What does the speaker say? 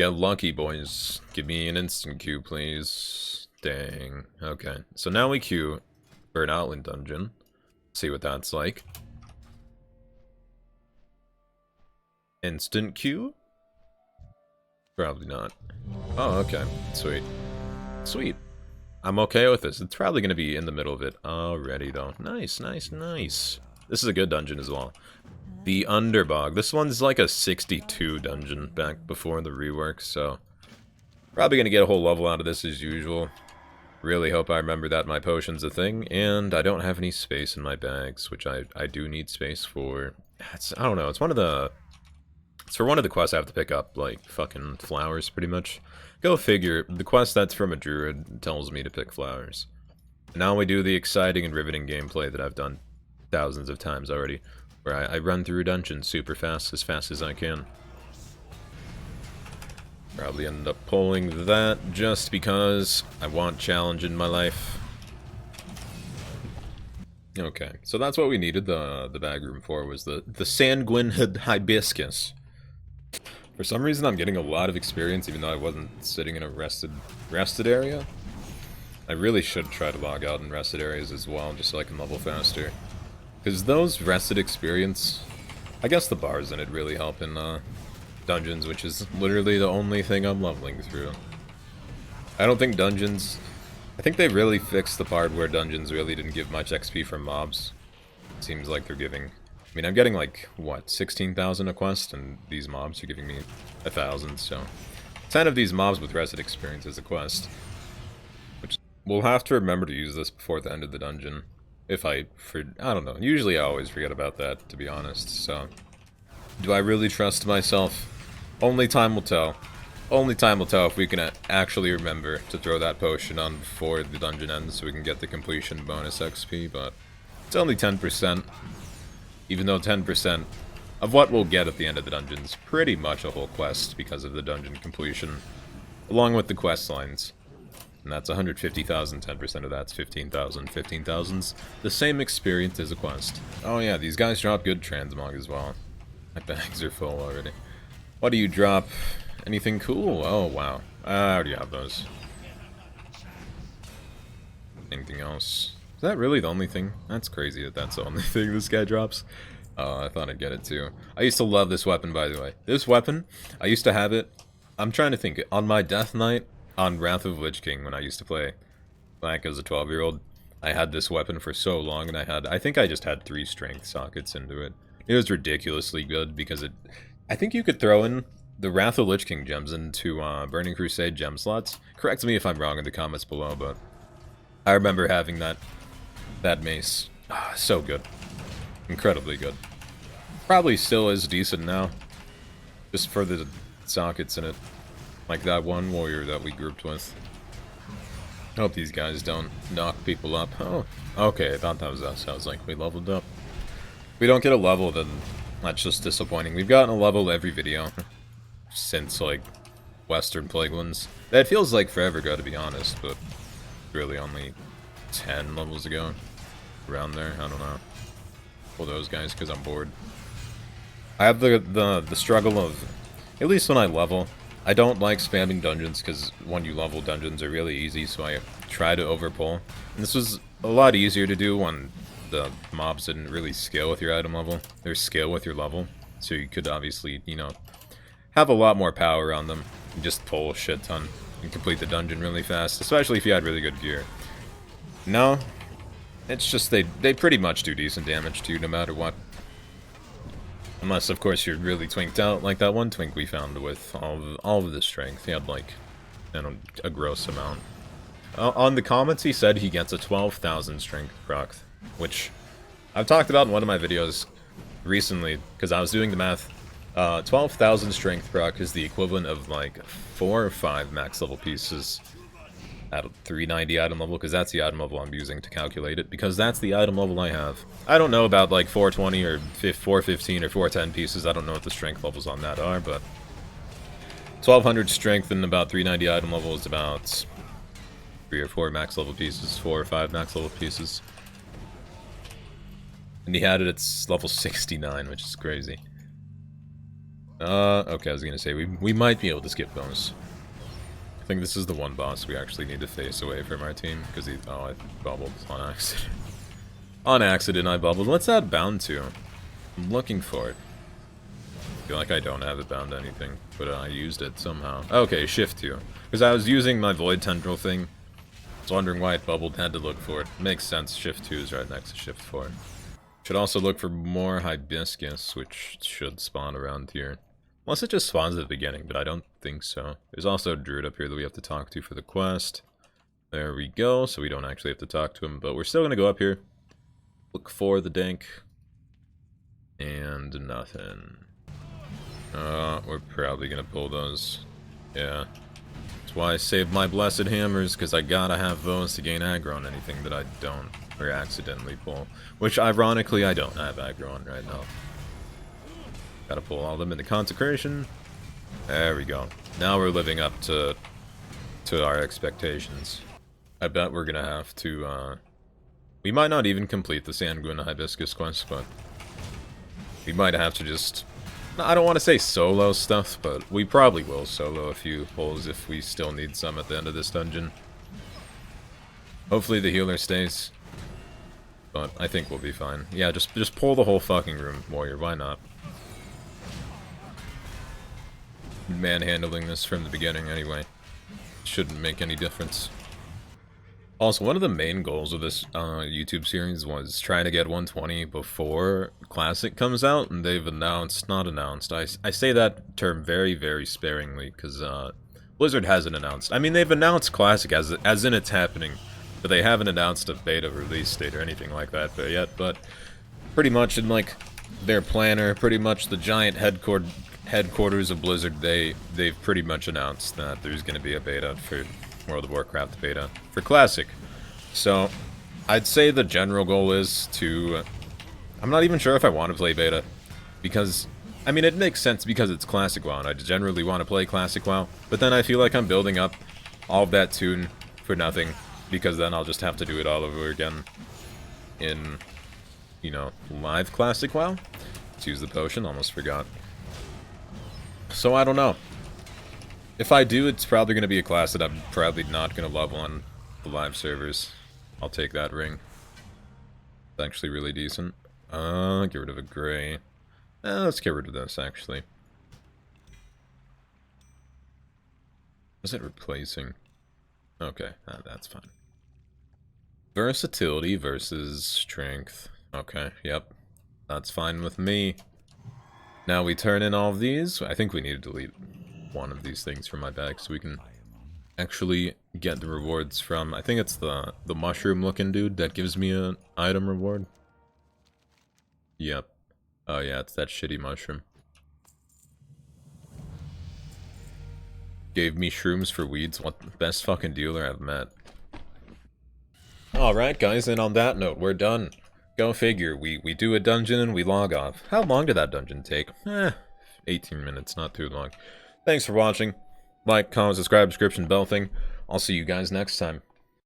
get lucky, boys. Give me an instant queue, please. Dang. Okay. So now we queue for an Outland dungeon. See what that's like. Instant queue? Probably not. Oh, okay. Sweet. Sweet. I'm okay with this. It's probably going to be in the middle of it already, though. Nice, nice, nice. This is a good dungeon as well. The Underbog. This one's like a 62 dungeon back before the rework, so... Probably going to get a whole level out of this as usual. Really hope I remember that my potion's a thing, and I don't have any space in my bags, which I do need space for. I don't know, it's one of the... It's for one of the quests I have to pick up, like, fucking flowers, pretty much. Go figure, the quest that's from a druid tells me to pick flowers. Now we do the exciting and riveting gameplay that I've done thousands of times already, where I run through dungeons super fast as I can. Probably end up pulling that just because I want challenge in my life. Okay, so that's what we needed the bag room for, was the sanguine hibiscus. For some reason I'm getting a lot of experience even though I wasn't sitting in a rested area. I really should try to log out in rested areas as well, just so I can level faster. Because those rested experience, I guess the bars in it really help in dungeons, which is literally the only thing I'm leveling through. I don't think dungeons... I think they really fixed the part where dungeons really didn't give much XP from mobs. It seems like they're giving... I mean, I'm getting like, what, 16,000 a quest, and these mobs are giving me 1,000, so... 10 of these mobs with rested experience is a quest. Which, we'll have to remember to use this before the end of the dungeon. If I don't know, usually I always forget about that, to be honest, so... Do I really trust myself? Only time will tell. Only time will tell if we can actually remember to throw that potion on before the dungeon ends so we can get the completion bonus XP, but it's only 10%. Even though 10% of what we'll get at the end of the dungeon is pretty much a whole quest because of the dungeon completion, along with the quest lines. And that's 150,000, 10% of that's 15,000. 15,000's the same experience as a quest. Oh yeah, these guys drop good transmog as well. My bags are full already. What do you drop? Anything cool? Oh, wow. I already have those. Anything else? Is that really the only thing? That's crazy that that's the only thing this guy drops. I thought I'd get it too. I used to love this weapon, by the way. This weapon, I used to have it... I'm trying to think. On my death knight, on Wrath of Lich King, when I used to play back as a 12-year-old, I had this weapon for so long, and I think I just had 3 strength sockets into it. It was ridiculously good because it... I think you could throw in the Wrath of Lich King gems into Burning Crusade gem slots. Correct me if I'm wrong in the comments below, but I remember having that mace. So good. Incredibly good. Probably still is decent now. Just for the sockets in it. Like that one warrior that we grouped with. I hope these guys don't knock people up. Oh, okay, I thought that was us. I was like, we leveled up. We don't get a level, then that's just disappointing. We've gotten a level every video since, like, Western Plaguelands. That feels like forever ago, to be honest, but really only 10 levels ago. Around there, I don't know. Pull those guys because I'm bored. I have the struggle of, at least when I level, I don't like spamming dungeons because when you level, dungeons are really easy, so I try to overpull. And this was a lot easier to do when the mobs didn't really scale with your item level. They scale with your level, so you could obviously, you know, have a lot more power on them and just pull a shit ton and complete the dungeon really fast, especially if you had really good gear. No, it's just they pretty much do decent damage to you no matter what. Unless, of course, you're really twinked out, like that one twink we found with all of the strength. He had, like, you know, a gross amount. On the comments, he said he gets a 12,000 strength proc, which I've talked about in one of my videos recently, because I was doing the math. 12,000 strength proc is the equivalent of, like, 4 or 5 max level pieces at 390 item level, because that's the item level I'm using to calculate it, because that's the item level I have. I don't know about, like, 420 or 415 or 410 pieces. I don't know what the strength levels on that are, but 1200 strength and about 390 item level is about 3 or 4 max level pieces, 4 or 5 max level pieces. And he had it at level 69, which is crazy. Okay, I was gonna say, we might be able to skip those. I think this is the one boss we actually need to face away from our team, because he... Oh, I bubbled on accident. On accident, I bubbled. What's that bound to? I'm looking for it. I feel like I don't have it bound to anything, but I used it somehow. Okay, shift 2. Because I was using my void tendril thing. I was wondering why it bubbled, had to look for it. Makes sense, shift 2 is right next to shift 4. Should also look for more hibiscus, which should spawn around here. Unless it just spawns at the beginning, but I don't think so. There's also a druid up here that we have to talk to for the quest. There we go, so we don't actually have to talk to him, but we're still going to go up here. Look for the dank. And nothing. We're probably going to pull those. Yeah. That's why I saved my blessed hammers, because I gotta have those to gain aggro on anything that I don't, or accidentally pull. Which, ironically, I don't have aggro on right now. Gotta pull all of them into consecration. There we go. Now we're living up to our expectations. I bet we're gonna have to, we might not even complete the Sanguine Hibiscus quest, but we might have to just... I don't want to say solo stuff, but we probably will solo a few pulls if we still need some at the end of this dungeon. Hopefully the healer stays. But I think we'll be fine. Yeah, just pull the whole fucking room, warrior. Why not? Manhandling this from the beginning anyway. Shouldn't make any difference. Also, one of the main goals of this YouTube series was trying to get 120 before Classic comes out, and they've announced, not announced, I say that term very, very sparingly, because Blizzard hasn't announced. I mean, they've announced Classic as in it's happening, but they haven't announced a beta release date or anything like that yet, but pretty much in, like, their planner, pretty much the giant headquarters of Blizzard, they've pretty much announced that there's going to be a beta for World of Warcraft beta for Classic. So, I'd say the general goal is to... I'm not even sure if I want to play beta, because... I mean, it makes sense because it's Classic WoW, and I generally want to play Classic WoW, but then I feel like I'm building up all of that tune for nothing, because then I'll just have to do it all over again in, you know, live Classic WoW. Let's use the potion, almost forgot. So, I don't know. If I do, it's probably going to be a class that I'm probably not going to level on the live servers. I'll take that ring. It's actually really decent. Get rid of a gray. Let's get rid of this, actually. Is it replacing? Okay, that's fine. Versatility versus strength. Okay, yep. That's fine with me. Now we turn in all of these. I think we need to delete one of these things from my bag so we can actually get the rewards from... I think it's the mushroom looking dude that gives me an item reward. Yep. Oh yeah, it's that shitty mushroom. Gave me shrooms for weeds. What the best fucking dealer I've met. Alright guys, and on that note, we're done. Go figure, we do a dungeon and we log off. How long did that dungeon take? 18 minutes, not too long. Thanks for watching. Like, comment, subscribe, description, bell thing. I'll see you guys next time.